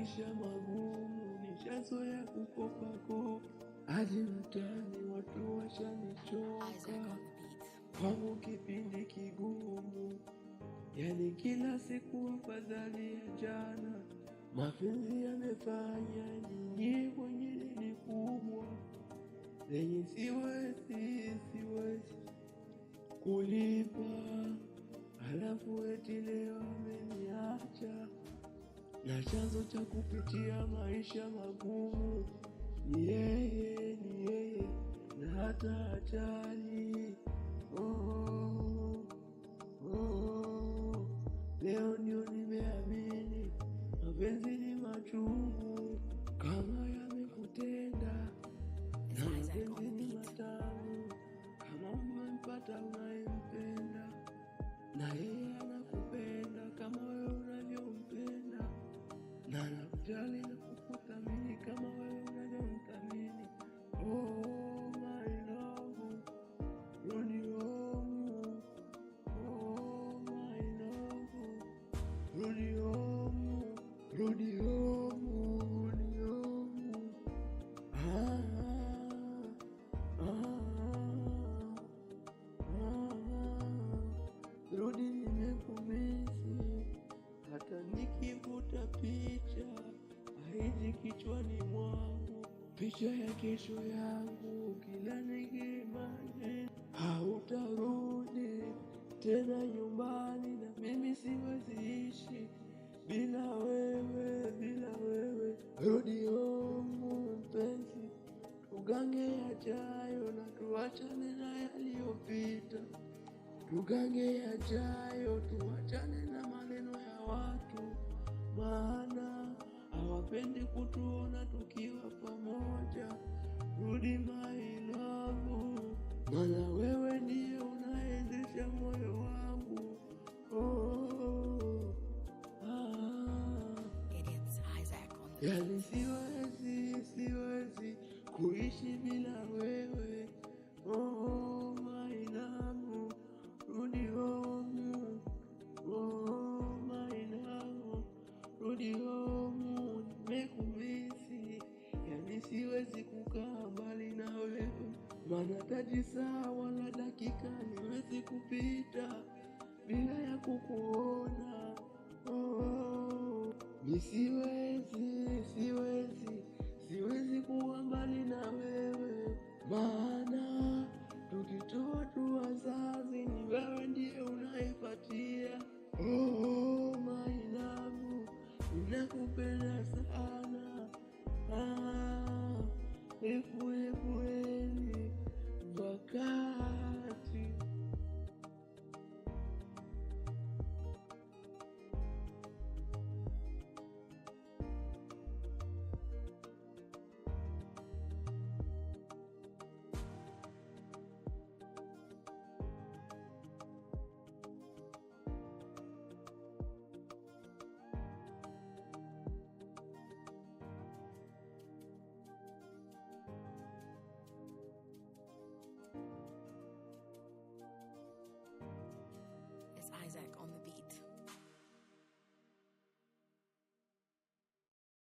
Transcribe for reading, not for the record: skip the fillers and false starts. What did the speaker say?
maisha magumu, nishazoea kukopa hadi mtaani watu washanichoka. Kwangu kipindi kigumu, yani kila siku afadhali ya jana. Mapenzi yamefanya nyinyi mwenyewe ni kubwa, lenye siwezi kulipa. Halafu eti leo ameniacha, na chanzo cha kupitia maisha magumu ni yeye, na hata hatari. Leo ndio nimeamini mapenzi ni machungu. Kama yamekutenda na mapenzi ni matamu, kama umempata unayempenda na yeye anakupenda kama wewe unavyompenda, na anakujali na kukuthamini kama wewe unavyomthamini. Oh my love, rudi home. Oh my love, rudi home, rudi home, rudi home. Rudi, nimekumisi. Hata nikivuta picha haiji kichwani mwangu, picha ya kesho yangu. Kila nikimani hautarudi tena nyumbani, na mimi siwezi ishi bila wewe, bila wewe. Rudi home mpenzi, tugange yajayo na tuachane na yaliyopita. Tugange yajayo, tuachane na maneno ya watu, maana hawapendi kutuona tukiwa pamoja. Rudi my love, maana wewe ndiye unaendesha moyo wangu. Yani siwezi kuishi bila wewe. Oh my love, rudi home. Oh my love, rudi home. Nimekumisi, yani siwezi kukaa mbali na wewe, maana taji saa wala dakika niwezi kupita bila ya kukuona. Nisiwezi